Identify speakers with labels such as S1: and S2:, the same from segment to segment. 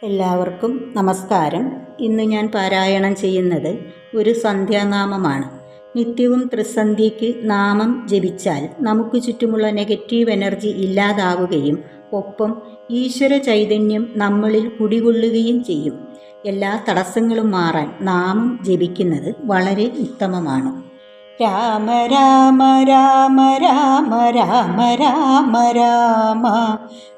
S1: എല്ലാവർക്കും നമസ്കാരം. ഇന്ന് ഞാൻ പാരായണം ചെയ്യുന്നത് ഒരു സന്ധ്യാനാമമാണ്. നിത്യവും ത്രിസന്ധ്യയ്ക്ക് നാമം ജപിച്ചാൽ നമുക്ക് ചുറ്റുമുള്ള നെഗറ്റീവ് എനർജി ഇല്ലാതാവുകയും ഒപ്പം ഈശ്വര ചൈതന്യം നമ്മളിൽ കുടികൊള്ളുകയും ചെയ്യും. എല്ലാ തടസ്സങ്ങളും മാറാൻ നാമം ജപിക്കുന്നത് വളരെ ഉത്തമമാണ്. രാമ രാമ രാമ രാമ രാമ രാമ രാമ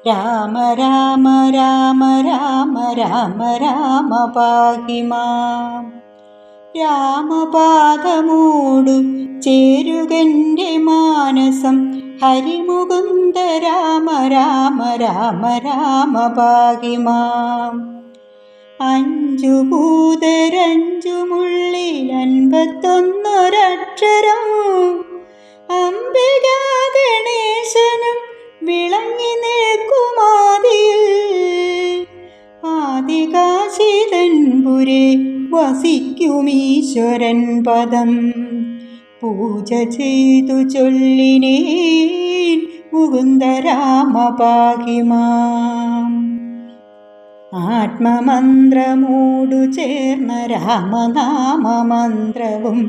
S1: രാമ രാമ രാമ രാമ രാമ രാമ പാഹി മാം. രാമപാദമൂടു ചേരുകൻ്റെ മാനസം ഹരിമുകുന്ദ രാമ രാമ രാമ രാമ പാഹി മാം. അഞ്ചു ഭൂതരഞ്ചുമുള്ളിൽ 51 അംബികാ ഗണേശനും വിളങ്ങി നിൽക്കുമാതിൽ ആദികാശിതൻപുരേ വസിക്കുമീശ്വരൻ പദം പൂജ ചെയ്തു ചൊല്ലിനേൻ മുകുന്ദ രാമ പാഹി മാം. ആത്മമന്ത്രമോടു ചേർന്ന രാമനാമമന്ത്രവും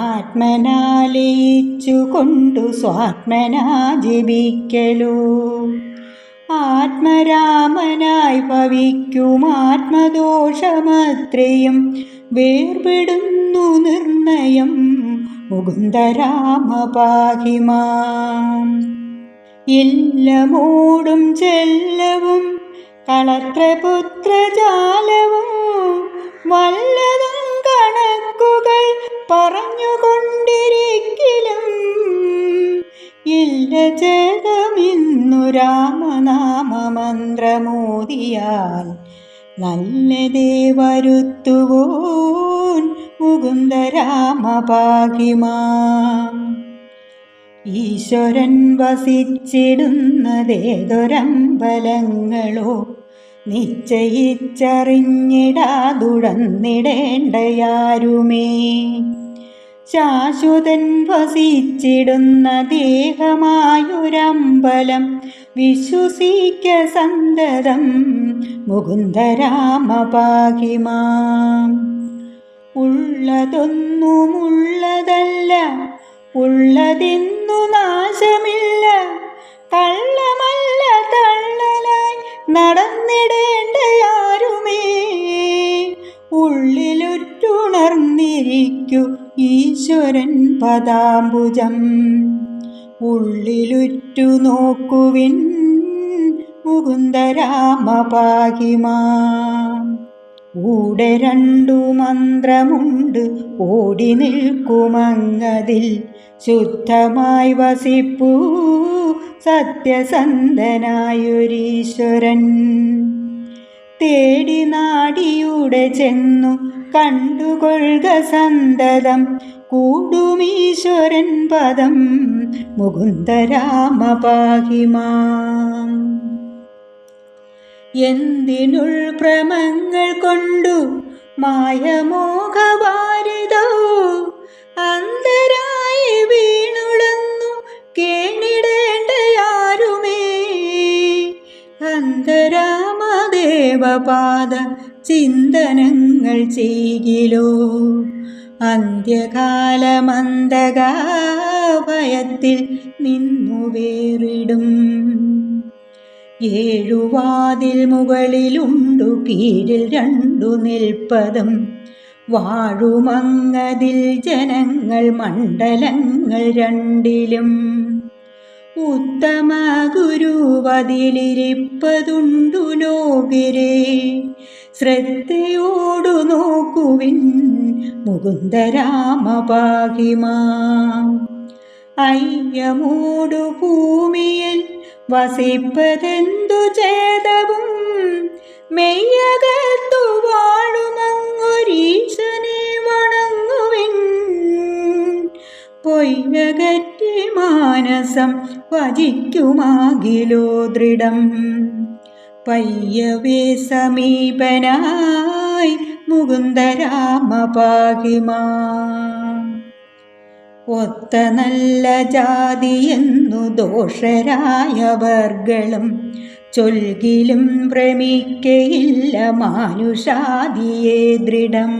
S1: ആത്മനാലയിച്ചുകൊണ്ടു സ്വാത്മനാ ജപിക്കലോ. ആത്മരാമനായി ഭവിക്കും ആത്മദോഷമത്രയും വേർപെടുന്നു നിർണയം മുകുന്ദ രാമ പാഹി മാം. ഇല്ലമോടും ചെല്ലവും കളത്രപുത്രജാലവും വല്ലതും കണക്കുകൾ പറഞ്ഞുകൊണ്ടിരിക്കലും ഇല്ല ജഗമിന്നു രാമനാമമന്ത്രമോദിയാൽ നല്ലതേ വരുത്തുവോൻ മുകുന്ദ രാമ പാഹി മാം. ഈശ്വരൻ വസിച്ചിടുന്നതേതൊരമ്പലങ്ങളോ നിശ്ചയിച്ചറിഞ്ഞിടാതുടന്നിടേണ്ടയാരുമേ. ശാശ്വതൻ വസിച്ചിടുന്ന ദേഹമായൊരമ്പലം വിശ്വസിക്ക സന്തതം മുകുന്ദ രാമ പാഹി മാം. ഉള്ളതൊന്നുമുള്ളതല്ല, ഉള്ളതിന്നു നാശമില്ല, കള്ളമല്ല തള്ളലായി നടന്നിടേണ്ടയാരുമേ. ഉള്ളിലുറ്റുണർന്നിരിക്കു ഈശ്വരൻ പദാംബുജം, ഉള്ളിലുറ്റു നോക്കുവിൻ മുകുന്ദ രാമ പാഹി മാം. കൂടെ 2 മന്ത്രമുണ്ട് ഓടി നിൽക്കുമങ്ങതിൽ ശുദ്ധമായി വസിപ്പൂ സത്യസന്ധനായൊരീശ്വരൻ. തേടി നാടിയുടെ ചെന്നു കണ്ടുകൊള്ളുക സന്തതം കൂടുമീശ്വരൻ പദം മുകുന്ദ രാമ പാഹി മാം. എന്തിനുൾഭ്രമങ്ങൾ കൊണ്ടു മായമോഹവാരിതോ അന്തരായി വീണുടന്നു കേണിടേണ്ടയാരുമേ. അന്തരാമദേവപാദ ചിന്തനങ്ങൾ ചെയ്കിലോ അന്ത്യകാലമന്തകാ ഭയത്തിൽ നിന്നു വേറിടും. 7 വാതിൽ മുകളിലുണ്ടു കീഴിൽ 2 നിൽപ്പതും വാഴുമങ്ങതിൽ ജനങ്ങൾ മണ്ഡലങ്ങൾ 2ലും. ഉത്തമ ഗുരുവതിലിരിപ്പതുണ്ടു ലോകരെ ശ്രദ്ധയോടു നോക്കുവിൻ മുകുന്ദ രാമ പാഹി മാം. അയ്യമോടു ഭൂമിയിൽ വസിപ്പതെന്തു ചേതവും മെയ്യകത്തു വാഴുമങ്ങൊരീശനെ വണങ്ങുവിൻ. പൊയ്യകറ്റി മാനസം വജിക്കുമാകിലോ ദൃഢം പയ്യവേ സമീപനായി മുകുന്ദ രാമ പാഹി മാം. ഒത്ത നല്ല ജാതിയെന്നു ദോഷരായവർകളും ചൊൽകിലും ഭ്രമിക്കയില്ല മാനുഷാദിയെ ദൃഢം.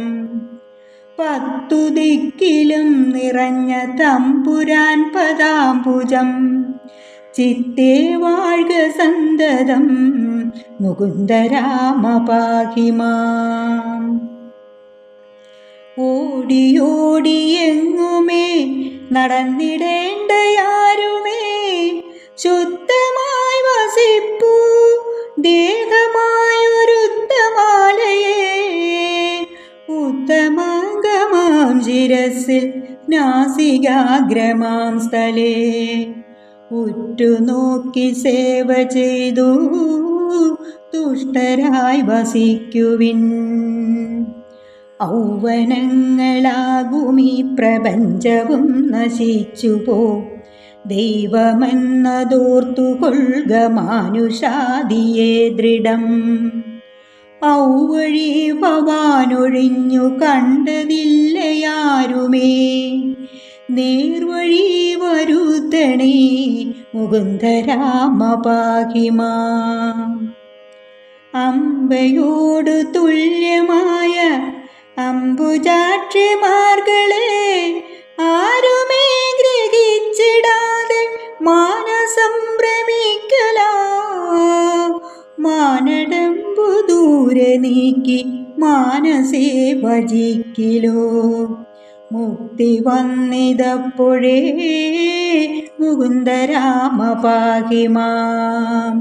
S1: 10 ദിക്കിലും നിറഞ്ഞ തമ്പുരാൻ പദാംബുജം ചിത്തേ വാഴ്ക സന്തതം മുകുന്ദ രാമ പാഹി മാം. ഓടിയോടി എങ്ങുമേ നടന്നിടേണ്ടയാരുമേ ശുദ്ധമായി വസിപ്പൂ ദേഹമായൊരുത്തമാലയേ. ഉത്തമാംഗമാം ശിരസിൽ നാസികാഗ്രമാം സ്ഥലേ ഉറ്റുനോക്കി സേവ ചെയ്തു തുഷ്ടരായി വസിക്കുവിൻ. ഔവനങ്ങളാകുമീ പ്രപഞ്ചവും നശിച്ചുപോ ദൈവമെന്നതോർത്തുകൊള്ളുക മാനുഷാദിയെ ദൃഢം. ഔവഴി ഭവാനൊഴിഞ്ഞു കണ്ടതില്ലയാരുമേ നേർവഴി വരുത്തണേ മുകുന്ദ രാമ പാഹി മാം. അമ്പയോട് തുല്യമായ അംബുജാക്ഷിമാർകളെ ആരുമേ ഗ്രഹിച്ചിടാതെ മാനസം ഭ്രമിക്കലാ. മാനടമ്പു ദൂരെ നീക്കി മാനസേ ഭജിക്കിലോ മുക്തി വന്നിതപ്പോഴേ മുകുന്ദ രാമ പാഹി മാം.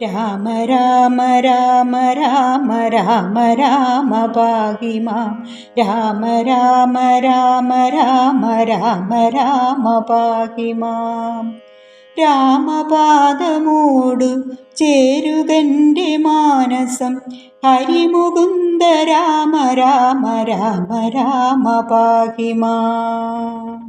S1: രാമ രാമ രാമ രാമ രാമ രാമ പാഹി മാം. രാമ രാമ രാമ രാമ രാമ രാമ പാഹി മാം. രാമപാദമോടു ചേരുകൻ്റെ മാനസം ഹരിമുകുന്ദ രാമ രാമ രാമ രാമ പാഹി മാം.